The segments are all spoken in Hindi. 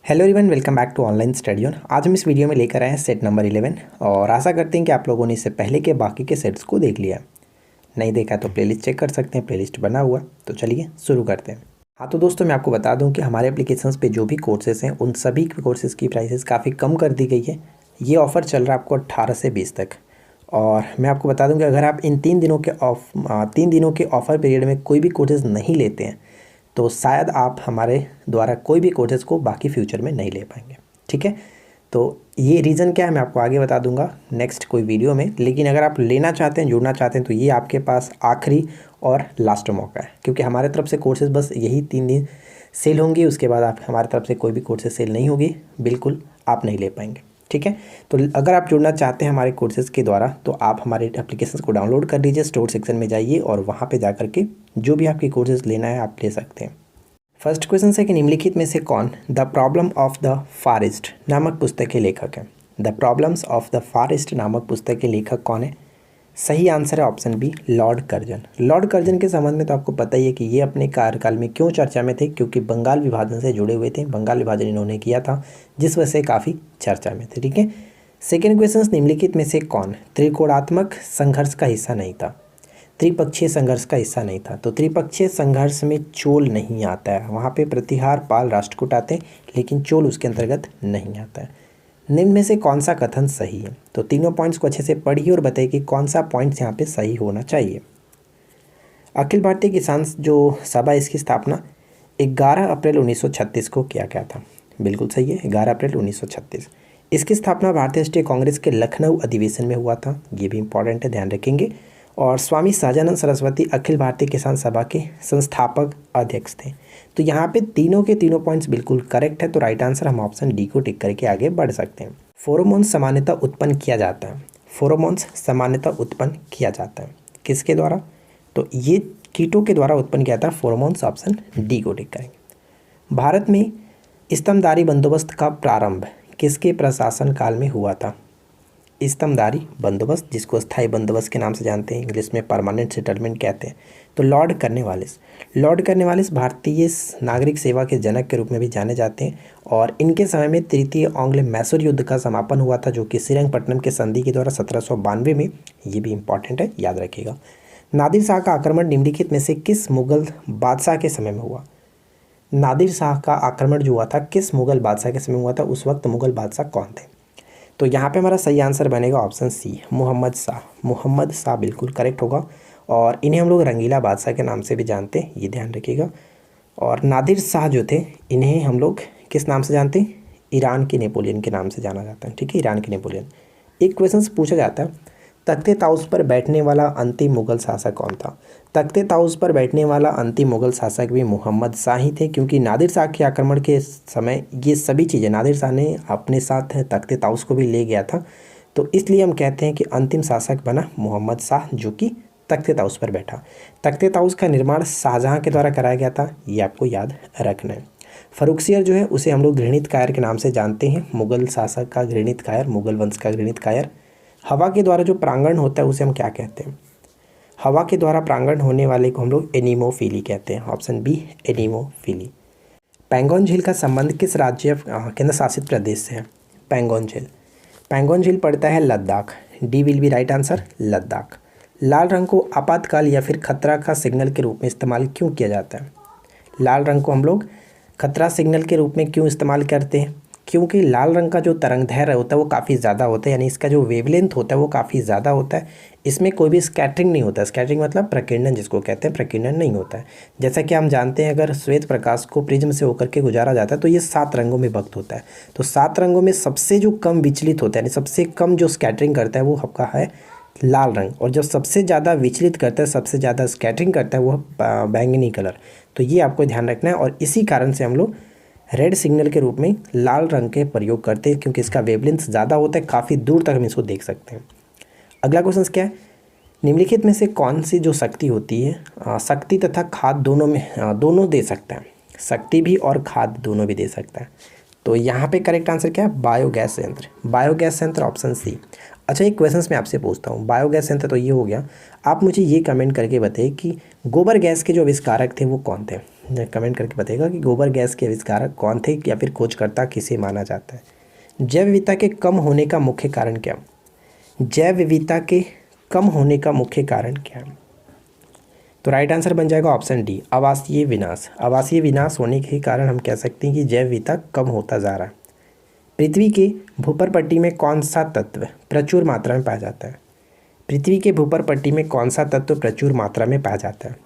Hello everyone, welcome back to online study on. आज हम इस वीडियो में लेकर आए हैं सेट नंबर 11 और आशा करते हैं कि आप लोगों ने इससे पहले के बाकी के सेट्स को देख लिया। नहीं देखा तो प्लेलिस्ट चेक कर सकते हैं, प्लेलिस्ट बना हुआ। तो चलिए शुरू करते हैं। हाँ तो दोस्तों, मैं आपको बता दूं कि हमारे एप्लीकेशंस पे जो भी कोर्सेज हैं उन सभी कोर्सेज़ की प्राइसेस काफ़ी कम कर दी गई है। ये ऑफ़र चल रहा है आपको 18 से 20 तक। और मैं आपको बता दूँ कि अगर आप इन 3 दिनों के ऑफ़र पीरियड में कोई भी कोर्सेज़ नहीं लेते हैं तो शायद आप हमारे द्वारा कोई भी कोर्सेज़ को बाकी फ्यूचर में नहीं ले पाएंगे। ठीक है, तो ये रीज़न क्या है मैं आपको आगे बता दूंगा नेक्स्ट कोई वीडियो में। लेकिन अगर आप लेना चाहते हैं, जुड़ना चाहते हैं, तो ये आपके पास आखिरी और लास्ट मौका है, क्योंकि हमारे तरफ से कोर्सेज़ बस यही 3 दिन सेल होंगी। उसके बाद आप हमारी तरफ से कोई भी कोर्सेज सेल नहीं होगी, बिल्कुल आप नहीं ले पाएंगे। ठीक है, तो अगर आप जुड़ना चाहते हैं हमारे कोर्सेज़ के द्वारा तो आप हमारे एप्लीकेशन को डाउनलोड कर लीजिए, स्टोर सेक्शन में जाइए और वहाँ पे जा करके जो भी आपकी कोर्सेज़ लेना है आप ले सकते हैं। फर्स्ट क्वेश्चन है कि निम्नलिखित में से कौन the problem of the forest नामक पुस्तक के लेखक है। The problems of the forest नामक पुस्तक के लेखक कौन है? सही आंसर है option b, lord Curzon. Lord Curzon के संबंध में तो आपको पता ही है कि ये अपने कार्यकाल में क्यों चर्चा में थे, क्योंकि बंगाल विभाजन से जुड़े हुए थे। बंगाल विभाजन इन्होंने किया था जिस वजह से काफ़ी चर्चा में थे। ठीक है, सेकेंड क्वेश्चन, निम्नलिखित में से कौन त्रिकोणात्मक संघर्ष का हिस्सा नहीं था? त्रिपक्षीय संघर्ष का हिस्सा नहीं था। तो त्रिपक्षीय संघर्ष में चोल नहीं आता है, वहाँ पे प्रतिहार, पाल, राष्ट्रकूट आते हैं, लेकिन चोल उसके अंतर्गत नहीं आता है। निम्न में से कौन सा कथन सही है? तो तीनों पॉइंट्स को अच्छे से पढ़िए और बताइए कि कौन सा पॉइंट्स यहाँ पे सही होना चाहिए। अखिल भारतीय किसान जो सभा, इसकी स्थापना 11 अप्रैल 1936 को किया गया था। बिल्कुल सही है, 11 अप्रैल 1936। इसकी स्थापना भारतीय राष्ट्रीय कांग्रेस के लखनऊ अधिवेशन में हुआ था। ये भी इंपॉर्टेंट है, ध्यान रखेंगे। और स्वामी सहजानंद सरस्वती अखिल भारतीय किसान सभा के संस्थापक अध्यक्ष थे। तो यहाँ पे तीनों के तीनों पॉइंट्स बिल्कुल करेक्ट है। तो राइट आंसर हम ऑप्शन डी को टिक करके आगे बढ़ सकते हैं। फेरोमोन्स सामान्यतः उत्पन्न किया जाता है। फेरोमोन्स सामान्यतः उत्पन्न किया जाता है किसके द्वारा? तो ये कीटों के द्वारा उत्पन्न किया था फेरोमोन्स। ऑप्शन डी को टिक करेंगे। भारत में स्तंभदारी बंदोबस्त का प्रारंभ किसके प्रशासन काल में हुआ था? स्तंभदारी बंदोबस्त, जिसको स्थायी बंदोबस्त के नाम से जानते हैं, इंग्लिश में परमानेंट सेटलमेंट कहते हैं। तो लॉर्ड कर्नवालिस भारतीय नागरिक सेवा के जनक के रूप में भी जाने जाते हैं। और इनके समय में तृतीय एंग्लो मैसूर युद्ध का समापन हुआ था, जो कि श्रीरंगपट्टनम के संधि के द्वारा 1792 में। ये भी इंपॉर्टेंट है, याद रखिएगा। नादिर शाह का आक्रमण निम्नलिखित में से किस मुगल बादशाह के समय में हुआ? नादिर शाह का आक्रमण जो हुआ था किस मुगल बादशाह के समय हुआ था? उस वक्त मुगल बादशाह कौन थे? तो यहाँ पे हमारा सही आंसर बनेगा ऑप्शन सी, मोहम्मद शाह। मोहम्मद शाह बिल्कुल करेक्ट होगा। और इन्हें हम लोग रंगीला बादशाह के नाम से भी जानते हैं, ये ध्यान रखिएगा। और नादिर शाह जो थे, इन्हें हम लोग किस नाम से जानते हैं? ईरान के नेपोलियन के नाम से जाना जाता है। ठीक है, ईरान के नेपोलियन। एक क्वेश्चन पूछा जाता है, तख्ते ताउस पर बैठने वाला अंतिम मुगल शासक कौन था? तख्ते ताउस पर बैठने वाला अंतिम मुगल शासक भी मोहम्मद शाह ही थे, क्योंकि नादिर शाह के आक्रमण के समय ये सभी चीज़ें नादिर शाह ने अपने साथ तख्ते ताउस को भी ले गया था। तो इसलिए हम कहते हैं कि अंतिम शासक बना मोहम्मद शाह, जो कि तख्ते ताउस पर बैठा। तख्ते ताउस का निर्माण शाहजहाँ के द्वारा कराया गया था, ये आपको याद रखना है। फर्रुखसियर जो है उसे हम लोग घृणित कायर के नाम से जानते हैं, मुगल शासक का घृणित कायर, मुगल वंश का घृणित कायर। हवा के द्वारा जो प्रांगण होता है उसे हम क्या कहते हैं? हवा के द्वारा प्रांगण होने वाले को हम लोग एनीमोफिली कहते हैं। Option B, anemophily. पैंगोंग झील का संबंध किस राज्य केंद्र शासित प्रदेश से है? पैंगोंग झील पड़ता है Ladakh. D will be right answer, Ladakh. लाल रंग को आपातकाल या फिर खतरा का सिग्नल के रूप में इस्तेमाल क्यों किया जाता है? लाल रंग को हम लोग खतरा सिग्नल के रूप में क्यों इस्तेमाल करते हैं? क्योंकि लाल रंग का जो तरंगदैर्घ्य होता है वो काफ़ी ज़्यादा होता है, यानी इसका जो वेवलेंथ होता है वो काफ़ी ज़्यादा होता है। इसमें कोई भी स्कैटरिंग नहीं होता। स्कैटरिंग मतलब प्रकीर्णन, जिसको कहते हैं, प्रकीर्णन नहीं होता है। जैसा कि हम जानते हैं, अगर श्वेत प्रकाश को प्रिज्म से होकर के गुजारा जाता है तो ये 7 रंगों में विभक्त होता है। तो 7 रंगों में सबसे जो कम विचलित होता है, यानी सबसे कम जो स्कैटरिंग करता है वो आपका है लाल रंग। और जो सबसे ज़्यादा विचलित करता है, सबसे ज़्यादा स्कैटरिंग करता है, वो बैंगनी कलर। तो ये आपको ध्यान रखना है। और इसी कारण से हम लोग रेड सिग्नल के रूप में लाल रंग के प्रयोग करते हैं, क्योंकि इसका वेवलेंथ ज़्यादा होता है, काफ़ी दूर तक हम इसको देख सकते हैं। अगला क्वेश्चन क्या है? निम्नलिखित में से कौन सी जो शक्ति होती है शक्ति तथा खाद दोनों दे सकता है? शक्ति भी और खाद दोनों भी दे सकता है। तो यहाँ पे करेक्ट आंसर क्या है? बायोगैस संयंत्र। बायोगैस संयंत्र, ऑप्शन सी। अच्छा, एक क्वेश्चन मैं आपसे पूछता हूँ, बायोगैस संयंत्र तो ये हो गया। आप मुझे ये कमेंट करके बताइए कि गोबर गैस के जो आविष्कारक थे वो कौन थे? कमेंट करके बताइएगा कि गोबर गैस के आविष्कारक कौन थे या फिर खोजकर्ता किसे माना जाता है। जैव विविधता के कम होने का मुख्य कारण क्या? जैव विविधता के कम होने का मुख्य कारण क्या है? तो राइट आंसर बन जाएगा ऑप्शन डी, आवासीय विनाश। आवासीय विनाश होने के कारण हम कह सकते हैं कि जैव विविधता कम होता जा रहा है। पृथ्वी के भूपर पट्टी में कौन सा तत्व प्रचुर मात्रा में पाया जाता है? पृथ्वी के भूपर पट्टी में कौन सा तत्व प्रचुर मात्रा में पाया जाता है?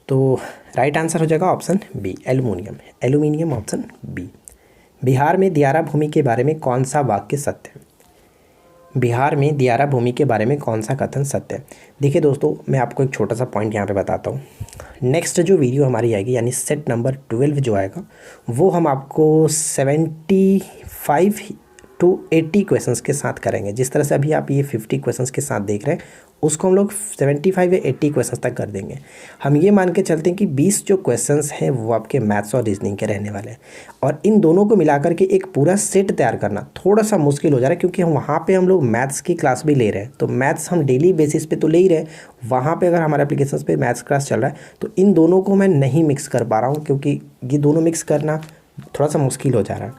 तो राइट आंसर हो जाएगा option b, aluminium. Aluminium option b. Bihar में दियारा भूमि के बारे में कौन सा वाक्य सत्य है? बिहार में दियारा भूमि के बारे में कौन सा कथन सत्य है? देखिए दोस्तों, मैं आपको एक छोटा सा पॉइंट यहाँ पे बताता हूँ। नेक्स्ट जो वीडियो हमारी आएगी यानी सेट नंबर 12 जो आएगा, वो हम आपको 75 to 80 क्वेश्चंस के साथ करेंगे। जिस तरह से अभी आप ये 50 क्वेश्चंस के साथ देख रहे हैं, उसको हम लोग 75 या 80 क्वेश्चंस तक कर देंगे। हम ये मान के चलते हैं कि 20 जो क्वेश्चंस हैं वो आपके मैथ्स और रीजनिंग के रहने वाले हैं, और इन दोनों को मिलाकर के एक पूरा सेट तैयार करना थोड़ा सा मुश्किल हो जा रहा है, क्योंकि हम वहाँ पे हम लोग मैथ्स की क्लास भी ले रहे हैं। तो मैथ्स हम डेली बेसिस पे तो ले ही रहे हैं, वहाँ पे अगर हमारे एप्लीकेशन पे मैथ्स क्लास चल रहा है तो इन दोनों को मैं नहीं मिक्स कर पा रहा हूँ, क्योंकि ये दोनों मिक्स करना थोड़ा सा मुश्किल हो जा रहा है।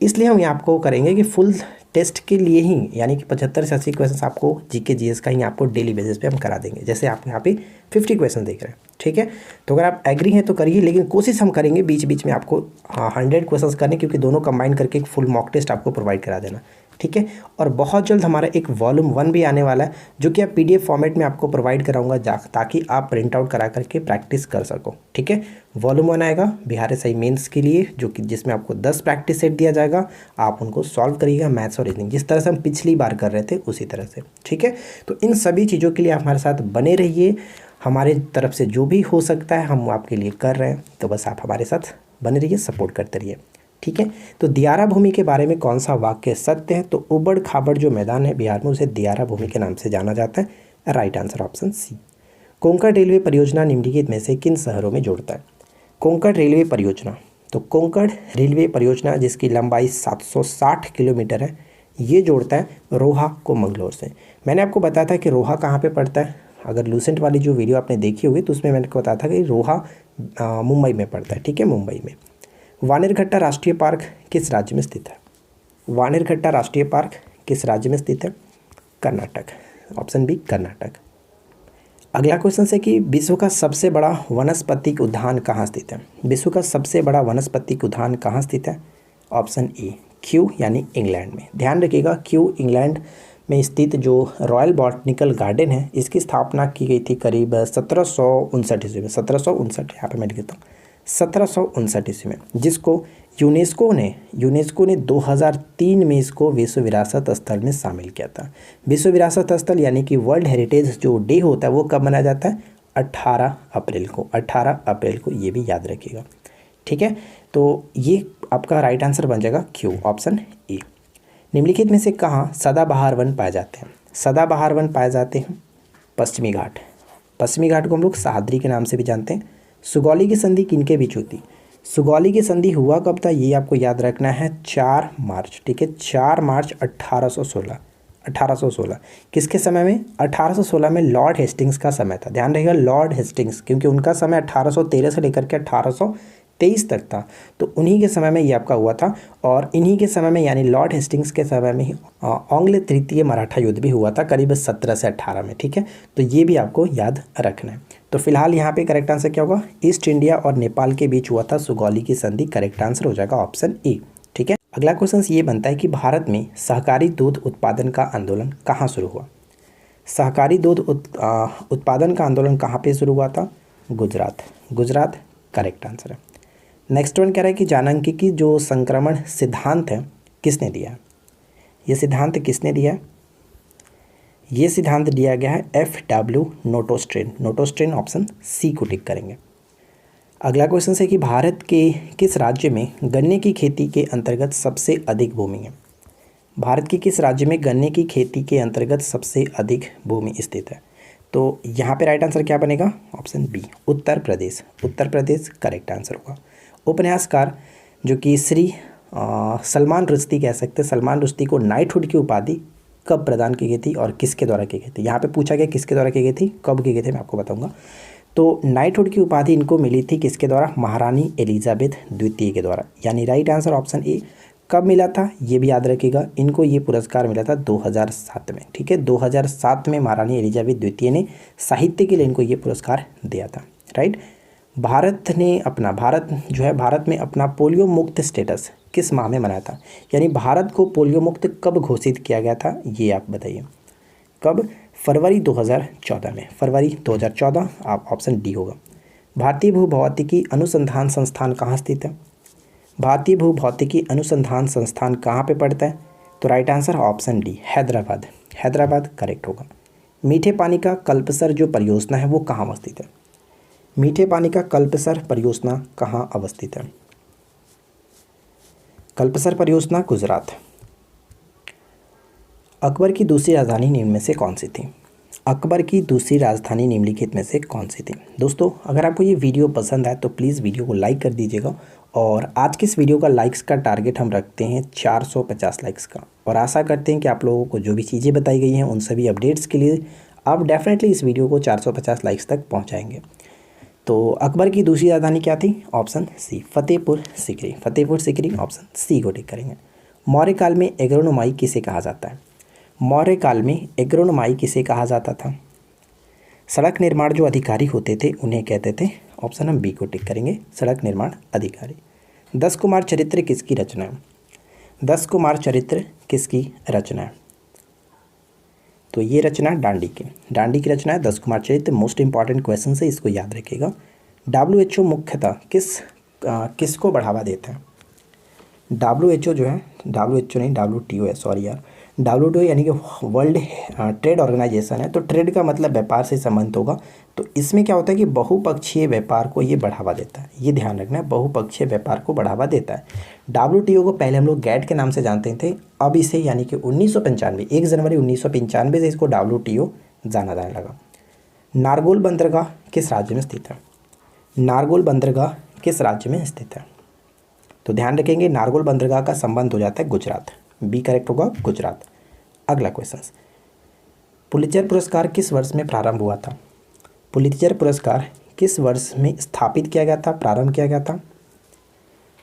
इसलिए हम यहाँ आपको करेंगे कि फुल टेस्ट के लिए ही, यानी कि 75 से 80 क्वेश्चन आपको जीके जीएस का ही आपको डेली बेसिस पे हम करा देंगे, जैसे आप यहाँ पे 50 क्वेश्चन देख रहे हैं। ठीक है, तो अगर आप एग्री हैं तो करिए, लेकिन कोशिश हम करेंगे बीच बीच में आपको 100 क्वेश्चन करने, क्योंकि दोनों कंबाइन करके एक फुल मॉक टेस्ट आपको प्रोवाइड करा देना। ठीक है, और बहुत जल्द हमारा एक वॉल्यूम 1 भी आने वाला है, जो कि आप PDF फॉर्मेट में आपको प्रोवाइड कराऊंगा, ताकि आप प्रिंट आउट करा करके प्रैक्टिस कर सको। ठीक है, वॉल्यूम 1 आएगा बिहार SI मेंस के लिए, जो कि जिसमें आपको 10 प्रैक्टिस सेट दिया जाएगा, आप उनको सॉल्व करिएगा मैथ्स और रीजनिंग, जिस तरह से हम पिछली बार कर रहे थे उसी तरह से। ठीक है, तो इन सभी चीज़ों के लिए आप हमारे साथ बने रहिए। हमारे तरफ से जो भी हो सकता है हम आपके लिए कर रहे हैं, तो बस आप हमारे साथ बने रहिए, सपोर्ट करते रहिए। ठीक है, तो दियारा भूमि के बारे में कौन सा वाक्य सत्य है? तो उबड़ खाबड़ जो मैदान है बिहार में, उसे दियारा भूमि के नाम से जाना जाता है। Right answer option c. Konkan railway परियोजना निम्नलिखित में से किन शहरों में जोड़ता है? कोंकण रेलवे परियोजना, तो कोंकण रेलवे परियोजना जिसकी लंबाई 760 किलोमीटर है, ये जोड़ता है रोहा को मंगलोर से। मैंने आपको बताया था कि रोहा कहाँ पे पड़ता है। अगर लूसेंट वाली जो वीडियो आपने देखी होगी तो उसमें मैंने आपको बताया था कि रोहा मुंबई में पड़ता है। ठीक है, मुंबई में। वानेरघट्टा राष्ट्रीय पार्क किस राज्य में स्थित है? वानेरघट्टा राष्ट्रीय पार्क किस राज्य में स्थित है? कर्नाटक। Option B, Karnataka. अगला क्वेश्चन है कि विश्व का सबसे बड़ा वनस्पतिक उद्यान कहाँ स्थित है? विश्व का सबसे बड़ा वनस्पतिक उद्यान कहाँ स्थित है? ऑप्शन ए, क्यू यानी इंग्लैंड में। ध्यान रखिएगा, क्यू इंग्लैंड में स्थित जो रॉयल बॉटनिकल गार्डन है, इसकी स्थापना की गई थी करीब 1759 ईस्वी में। 1759, यहाँ पे मैं लिखता हूँ 1759 ईस्वी में, जिसको यूनेस्को ने 2003 में इसको विश्व विरासत स्थल में शामिल किया था। विश्व विरासत स्थल यानी कि वर्ल्ड हेरिटेज जो डे होता है वो कब मनाया जाता है? 18 अप्रैल को। 18 अप्रैल को, ये भी याद रखिएगा। ठीक है, तो ये आपका राइट आंसर बन जाएगा क्यू, ऑप्शन ए। निम्नलिखित में से कहाँ सदाबहार वन पाए जाते हैं? सदाबहार वन पाए जाते हैं पश्चिमी घाट। पश्चिमी घाट को हम लोग सह्याद्री के नाम से भी जानते हैं। सुगौली की संधि किनके बीच हुई थी? सुगौली की संधि हुआ कब था? ये आपको याद रखना है, 4 मार्च। ठीक है, 4 मार्च 1816। 1816 किसके समय में? 1816 में लॉर्ड हेस्टिंग्स का समय था। ध्यान रखिएगा, लॉर्ड हेस्टिंग्स, क्योंकि उनका समय 1813 से लेकर के 1823 तक था, तो उन्हीं के समय में ये आपका हुआ था। और इन्हीं के समय में यानी लॉर्ड हेस्टिंग्स के समय में ही आंग्ल तृतीय मराठा युद्ध भी हुआ था, करीब 17 से 18 में। ठीक है, तो ये भी आपको याद रखना है। तो फिलहाल यहाँ पे करेक्ट आंसर क्या होगा? ईस्ट इंडिया और नेपाल के बीच हुआ था सुगौली की संधि। करेक्ट आंसर हो जाएगा ऑप्शन ए। ठीक है, अगला क्वेश्चन ये बनता है कि भारत में सहकारी दूध उत्पादन का आंदोलन कहाँ शुरू हुआ? सहकारी दूध उत्पादन का आंदोलन कहाँ पे शुरू हुआ था? गुजरात। गुजरात करेक्ट आंसर है। नेक्स्ट वन कह रहा है कि जानकीय जो संक्रमण सिद्धांत है किसने दिया? ये सिद्धांत किसने दिया? ये सिद्धांत दिया गया है FW नोटोस्ट्रेन। नोटोस्ट्रेन ऑप्शन सी को टिक करेंगे। अगला क्वेश्चन है कि भारत के किस राज्य में गन्ने की खेती के अंतर्गत सबसे अधिक भूमि है? भारत के किस राज्य में गन्ने की खेती के अंतर्गत सबसे अधिक भूमि स्थित है? तो यहाँ पे राइट आंसर क्या बनेगा? Option B, Uttar Pradesh. Uttar Pradesh correct answer होगा। उपन्यासकार जो कि श्री सलमान रुश्दी कह सकते हैं, सलमान रुश्दी को नाइटहुड की उपाधि कब प्रदान की गई थी और किसके द्वारा की गई थी? यहाँ पे पूछा गया किसके द्वारा की गई थी, कब की गई थी, मैं आपको बताऊंगा। तो नाइटहुड की उपाधि इनको मिली थी किसके द्वारा? महारानी एलिजाबेथ द्वितीय के द्वारा, यानी राइट आंसर ऑप्शन ए। कब मिला था ये भी याद रखिएगा, इनको ये पुरस्कार मिला था 2007 में। ठीक है, 2007 में महारानी एलिजाबेथ द्वितीय ने साहित्य के लिए इनको ये पुरस्कार दिया था। राइट। भारत में अपना पोलियो मुक्त स्टेटस किस माह में मनाया था? यानी भारत को पोलियो मुक्त कब घोषित किया गया था, ये आप बताइए। कब? फरवरी 2014 में। फरवरी 2014 आप ऑप्शन डी होगा। भारतीय भूभौतिकी अनुसंधान संस्थान कहाँ स्थित है? भारतीय भूभौतिकी अनुसंधान संस्थान कहाँ पे पड़ता है? तो right answer option D, Hyderabad. Hyderabad correct होगा। मीठे पानी का कल्पसर जो परियोजना है वो कहाँ अवस्थित है? मीठे पानी का कल्पसर परियोजना कहाँ अवस्थित है? कल्पसर परियोजना गुजरात। अकबर की दूसरी राजधानी निम्न में से कौन सी थी? अकबर की दूसरी राजधानी निम्नलिखित में से कौन सी थी? दोस्तों अगर आपको ये वीडियो पसंद आए तो प्लीज़ वीडियो को लाइक कर दीजिएगा। और आज की इस वीडियो का लाइक्स का टारगेट हम रखते हैं 450 लाइक्स का, और आशा करते हैं कि आप लोगों को जो भी चीज़ें बताई गई हैं उन सभी अपडेट्स के लिए आप डेफिनेटली इस वीडियो को 450 लाइक्स तक पहुँचाएँगे। तो अकबर की दूसरी राजधानी क्या थी? Option c, Fatehpur Sikri. Fatehpur Sikri option c को टिक करेंगे। मौर्य काल में एग्रोनोमाई किसे कहा जाता है? मौर्य काल में एग्रोनोमाई किसे कहा जाता था? सड़क निर्माण जो अधिकारी होते थे उन्हें कहते थे, ऑप्शन हम बी को टिक करेंगे, सड़क निर्माण अधिकारी। 10 कुमार चरित्र किसकी रचना है? 10 कुमार चरित्र किसकी रचना है? तो ये रचना डांडी की रचना है 10 कुमार चरित्र। मोस्ट इंपॉर्टेंट क्वेश्चन है, इसको याद रखिएगा। WHO मुख्यतः किसको बढ़ावा देता है? WHO जो है, WHO नहीं WTO है, सॉरी यार, WTO यानी कि वर्ल्ड ट्रेड ऑर्गेनाइजेशन है। तो ट्रेड का मतलब व्यापार से संबंध होगा। तो इसमें क्या होता है कि बहुपक्षीय व्यापार को ये बढ़ावा देता है, ये ध्यान रखना है, बहुपक्षीय व्यापार को बढ़ावा देता है। WTO को पहले हम लोग गैट के नाम से जानते थे, अब इसे यानी कि 1995 1 जनवरी 1995 से इसको WTO जाना जाने लगा। नारगोल बंदरगाह किस राज्य में स्थित है? नारगोल बंदरगाह किस राज्य में स्थित है? तो ध्यान रखेंगे नारगोल बंदरगाह का संबंध हो जाता है गुजरात। बी करेक्ट होगा, गुजरात। अगला क्वेश्चन, पुलित्जर पुरस्कार किस वर्ष में प्रारंभ हुआ था? पुलित्जर पुरस्कार किस वर्ष में स्थापित किया गया था, प्रारंभ किया गया था?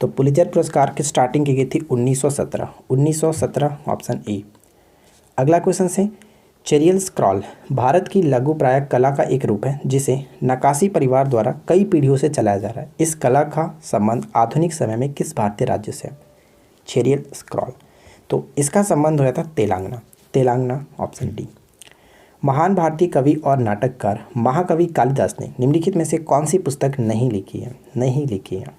तो पुलित्जर पुरस्कार की स्टार्टिंग की गई थी 1917 ऑप्शन ए। अगला क्वेश्चन है, चेरियल स्क्रॉल भारत की लघुप्राय कला का एक रूप है जिसे नक्काशी परिवार द्वारा कई पीढ़ियों से चलाया जा रहा है। इस कला का संबंध आधुनिक समय में किस भारतीय राज्य से है? चेरियल स्क्रॉल, तो इसका संबंध हो जाता है तेलंगाना ऑप्शन डी। महान भारतीय कवि और नाटककार महाकवि कालिदास ने निम्नलिखित में से कौन सी पुस्तक नहीं लिखी है?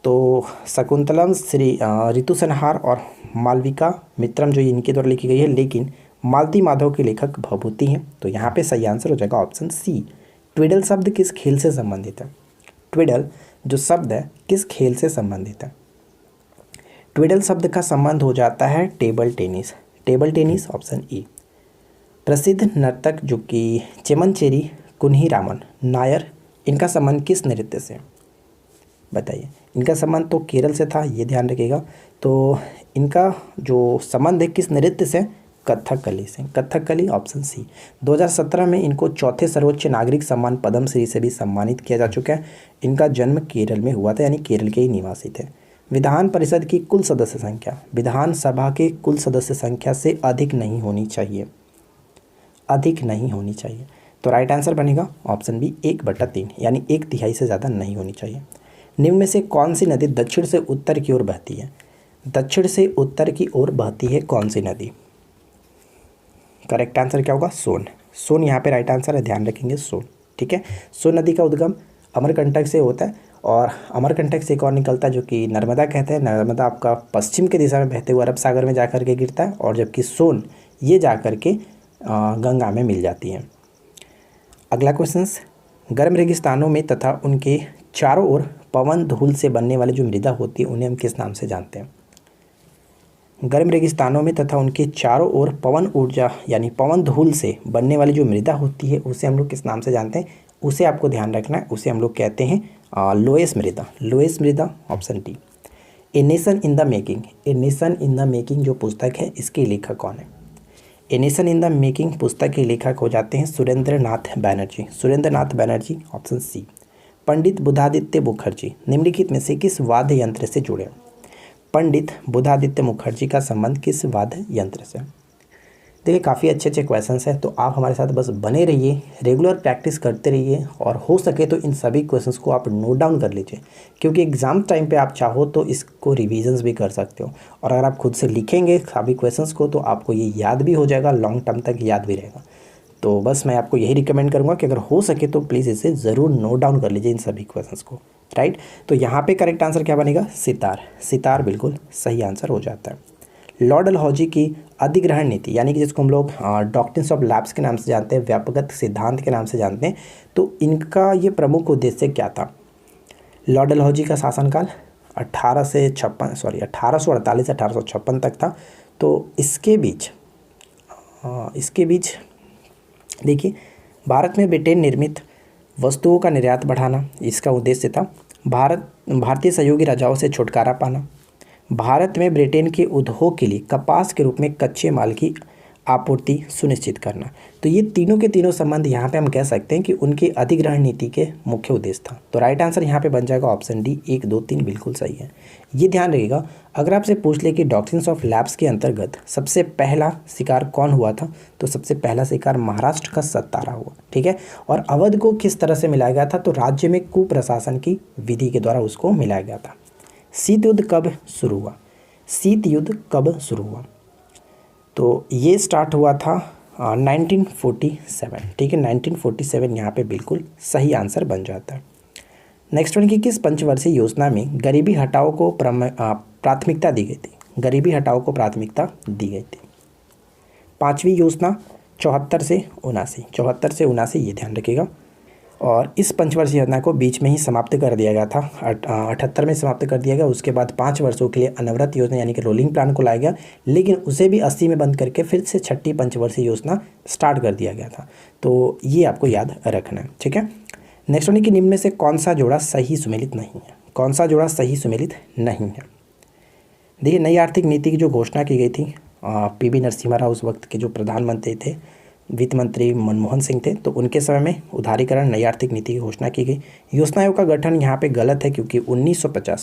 तो शकुंतलम, श्री ऋतुसंहार और मालविका मित्रम जो इनके द्वारा लिखी गई है, लेकिन मालती माधव के लेखक भभूति हैं। तो यहाँ पे सही आंसर हो जाएगा ऑप्शन सी। ट्विडल शब्द किस खेल से संबंधित है? ट्विडल जो शब्द है किस खेल से संबंधित है? ट्विडल शब्द का संबंध हो जाता है टेबल टेनिस ऑप्शन ई। प्रसिद्ध नर्तक जो कि चेमनचेरी कुन्हीरामन नायर, इनका संबंध किस नृत्य से? बताइए। इनका संबंध तो केरल से था, ये ध्यान रखिएगा। तो इनका जो संबंध है किस नृत्य से? कथकली से, कथकली ऑप्शन सी। 2017 में इनको चौथे सर्वोच्च नागरिक सम्मान पद्मश्री से भी सम्मानित किया जा चुका है। इनका जन्म केरल में हुआ था, यानी केरल के ही निवासी थे। विधान परिषद की कुल सदस्य संख्या विधानसभा के कुल सदस्य संख्या से अधिक नहीं होनी चाहिए, तो राइट आंसर बनेगा ऑप्शन बी 1/3, यानी 1/3 से ज़्यादा नहीं होनी चाहिए। निम्न में से कौन सी नदी दक्षिण से उत्तर की ओर बहती है? दक्षिण से उत्तर की ओर बहती है कौन सी नदी? करेक्ट आंसर क्या होगा? सोन यहाँ पे राइट आंसर है, ध्यान रखेंगे सोन। ठीक है, सोन नदी का उद्गम अमरकंटक से होता है, और अमरकंटक से एक और निकलता है जो कि नर्मदा कहते हैं। नर्मदा आपका पश्चिम के दिशा में बहते हुए अरब सागर में जाकर के गिरता है, और जबकि सोन ये जाकर के गंगा में मिल जाती है। अगला क्वेश्चन, गर्म रेगिस्तानों में तथा उनके चारों ओर पवन धूल से बनने वाली जो मृदा होती है उन्हें हम किस नाम से जानते हैं? गर्म रेगिस्तानों में तथा उनके चारों ओर पवन ऊर्जा यानी पवन धूल से बनने वाली जो मृदा होती है उसे हम लोग किस नाम से जानते हैं? उसे आपको ध्यान रखना है, उसे हम लोग कहते हैं लोएस मृदा option D. A nation in the making जो पुस्तक है इसके लेखक कौन है? A nation in the making पुस्तक के लेखक हो जाते हैं सुरेंद्र नाथ बैनर्जी। सुरेंद्र नाथ बैनर्जी, ऑप्शन सी। पंडित बुधादित्य मुखर्जी निम्नलिखित में से किस वाद्य यंत्र से जुड़े? पंडित बुधादित्य मुखर्जी का संबंध किस वाद्य यंत्र से? देखिए काफ़ी अच्छे अच्छे क्वेश्चंस हैं, तो आप हमारे साथ बस बने रहिए, रेगुलर प्रैक्टिस करते रहिए और हो सके तो इन सभी क्वेश्चंस को आप नोट डाउन कर लीजिए, क्योंकि एग्ज़ाम टाइम पे आप चाहो तो इसको रिविजन्स भी कर सकते हो। और अगर आप खुद से लिखेंगे सभी क्वेश्चंस को तो आपको ये याद भी हो जाएगा, लॉन्ग टर्म तक याद भी रहेगा। तो बस मैं आपको यही रिकमेंड करूँगा कि अगर हो सके तो प्लीज़ इसे ज़रूर नोट डाउन कर लीजिए इन सभी क्वेश्चंस को, राइट। तो यहाँ पे करेक्ट आंसर क्या बनेगा? सितार। सितार बिल्कुल सही आंसर हो जाता है। लॉर्ड डलहौजी की अधिग्रहण नीति, यानी कि जिसको हम लोग डॉक्ट्रिन्स ऑफ लैप्स के नाम से जानते हैं, व्यापकगत सिद्धांत के नाम से जानते हैं, तो इनका ये प्रमुख उद्देश्य क्या था? लॉर्ड डलहौजी का शासनकाल 1848 से 1856 तक था। तो इसके बीच देखिए, भारत में ब्रिटेन निर्मित वस्तुओं का निर्यात बढ़ाना इसका उद्देश्य था। भारतीय सहयोगी राजाओं से छुटकारा पाना, भारत में ब्रिटेन के उद्योग के लिए कपास के रूप में कच्चे माल की आपूर्ति सुनिश्चित करना। तो ये तीनों के तीनों संबंध यहाँ पे हम कह सकते हैं कि उनकी अधिग्रहण नीति के मुख्य उद्देश्य था। तो राइट आंसर यहाँ पे बन जाएगा ऑप्शन डी, 1, 2, 3 बिल्कुल सही है। ये ध्यान रखिएगा, अगर आपसे पूछ ले कि डॉक्ट्रिन्स ऑफ लैप्स के अंतर्गत सबसे पहला शिकार कौन हुआ था, तो सबसे पहला शिकार महाराष्ट्र का सतारा हुआ, ठीक है। और अवध को किस तरह से मिलाया गया था? तो राज्य में कुप्रशासन की विधि के द्वारा उसको मिलाया गया था। शीत युद्ध कब शुरू हुआ? शीत युद्ध कब शुरू हुआ? तो ये स्टार्ट हुआ था 1947, ठीक है। 1947 यहाँ पे बिल्कुल सही आंसर बन जाता है। नेक्स्ट वन की किस पंचवर्षीय योजना में गरीबी हटाओ को प्राथमिकता दी गई थी? गरीबी हटाओ को प्राथमिकता दी गई थी। 5वीं योजना 74 से 79 ये ध्यान रखिएगा। और इस पंचवर्षीय योजना को बीच में ही समाप्त कर दिया गया था, 78 में समाप्त कर दिया गया। उसके बाद 5 वर्षों के लिए अनवरत योजना यानी कि रोलिंग प्लान को लाया गया, लेकिन उसे भी 80 में बंद करके फिर से 6ठी पंचवर्षीय योजना स्टार्ट कर दिया गया था। तो ये आपको याद रखना है, ठीक है। नेक्स्ट वन की निम्न में से कौन सा जोड़ा सही सुमेलित नहीं है? कौन सा जोड़ा सही सुमेलित नहीं है? देखिए, नई आर्थिक नीति की जो घोषणा की गई थी, पीवी नरसिम्हा राव उस वक्त के जो प्रधानमंत्री थे, वित्त मंत्री मनमोहन सिंह थे, तो उनके समय में उदारीकरण नई आर्थिक नीति की घोषणा की गई। योजना आयोग का गठन यहाँ पे गलत है, क्योंकि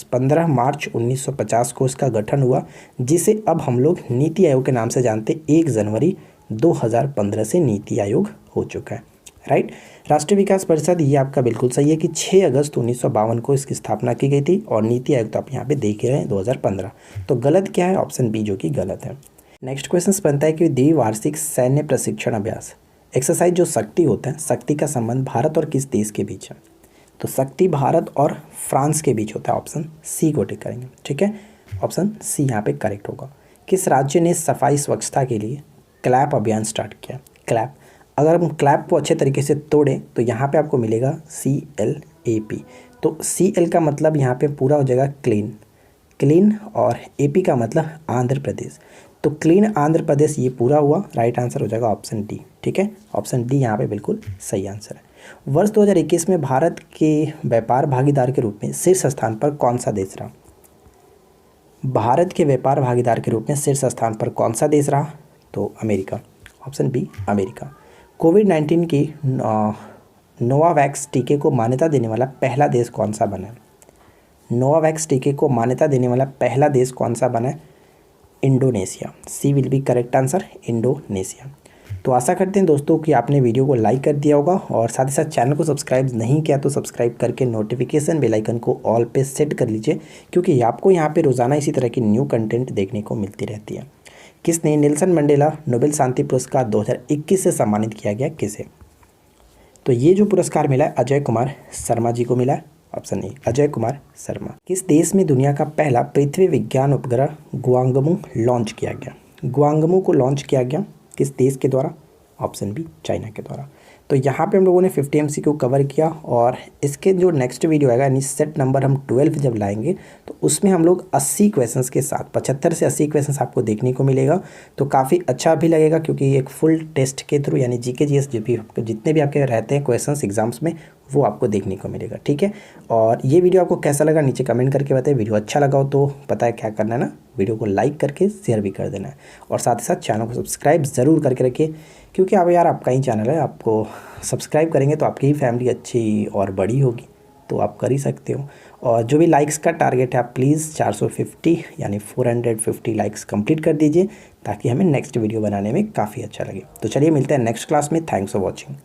15 मार्च 1950 को इसका गठन हुआ, जिसे अब हम लोग नीति आयोग के नाम से जानते। 1 जनवरी 2015 से नीति आयोग हो चुका है, राइट। राष्ट्रीय विकास परिषद, ये आपका बिल्कुल सही है कि 6 अगस्त 1952 को इसकी स्थापना की गई थी, और नीति आयोग तो आप यहाँ पे देख रहे हैं 2015। तो गलत क्या है? ऑप्शन बी जो कि गलत है। नेक्स्ट क्वेश्चन बनता है कि द्विवार्षिक सैन्य प्रशिक्षण अभ्यास एक्सरसाइज जो शक्ति होता है, शक्ति का संबंध भारत और किस देश के बीच है? तो शक्ति भारत और फ्रांस के बीच होता है। ऑप्शन सी को टिक करेंगे, ठीक है। ऑप्शन सी यहाँ पे करेक्ट होगा। किस राज्य ने सफाई स्वच्छता के लिए क्लैप अभियान स्टार्ट किया? क्लैप, अगर हम क्लैप को अच्छे तरीके से तोड़ें तो यहाँ पे आपको मिलेगा CLAP। तो CL का मतलब यहाँ पे पूरा हो जाएगा क्लीन, और AP का मतलब आंध्र प्रदेश। तो क्लीन आंध्र प्रदेश ये पूरा हुआ, राइट आंसर हो जाएगा ऑप्शन डी, ठीक है। ऑप्शन डी यहाँ पे बिल्कुल सही आंसर है। वर्ष 2021 में भारत के व्यापार भागीदार के रूप में शीर्ष स्थान पर कौन सा देश रहा? भारत के व्यापार भागीदार के रूप में शीर्ष स्थान पर कौन सा देश रहा? तो अमेरिका, ऑप्शन बी अमेरिका। कोविड-19 की नोवावैक्स टीके को मान्यता देने वाला पहला देश कौन सा बना? नोवावैक्स टीके को मान्यता देने वाला पहला देश कौन सा बना? Indonesia. C will be correct answer, Indonesia. तो आशा करते हैं दोस्तों कि आपने वीडियो को लाइक कर दिया होगा, और साथ ही साथ चैनल को सब्सक्राइब नहीं किया तो सब्सक्राइब करके नोटिफिकेशन बेल आइकन को ऑल पे सेट कर लीजिए, क्योंकि आपको यहाँ पे रोज़ाना इसी तरह की न्यू कंटेंट देखने को मिलती रहती है। किसने नेल्सन मंडेला नोबेल शांति पुरस्कार 2021 से सम्मानित किया गया? किसे? तो ये जो पुरस्कार मिला है अजय कुमार शर्मा जी को मिला है। Option A, Ajay Kumar Sharma. किस देश में दुनिया का पहला पृथ्वी विज्ञान उपग्रह ग्वांगमू लॉन्च किया गया? ग्वांगमू को लॉन्च किया गया किस देश के द्वारा? ऑप्शन बी, चाइना के द्वारा। तो यहाँ पे हम लोगों ने 50 MCQ कवर किया, और इसके जो नेक्स्ट वीडियो आएगा यानी सेट नंबर हम 12 जब लाएंगे तो उसमें हम लोग 80 क्वेश्चंस के साथ 75 से 80 क्वेश्चंस आपको देखने को मिलेगा। तो काफ़ी अच्छा भी लगेगा, क्योंकि एक फुल टेस्ट के थ्रू यानी GK GS जितने भी आपके रहते हैं क्वेश्चंस एग्जाम्स में, वो आपको देखने को मिलेगा, ठीक है। और ये वीडियो आपको कैसा लगा नीचे कमेंट करके बताइए। वीडियो अच्छा लगा हो तो पता है क्या करना है ना, वीडियो को लाइक करके शेयर भी कर देना है, और साथ ही साथ चैनल को सब्सक्राइब ज़रूर करके रखिए, क्योंकि अब यार आपका ही चैनल है, आपको सब्सक्राइब करेंगे तो आपकी ही फैमिली अच्छी और बड़ी होगी, तो आप कर ही सकते हो। और जो भी लाइक्स का टारगेट है आप प्लीज़ 450 यानी 450 लाइक्स कंप्लीट कर दीजिए, ताकि हमें नेक्स्ट वीडियो बनाने में काफ़ी अच्छा लगे। तो चलिए मिलते हैं नेक्स्ट क्लास में। Thanks for watching.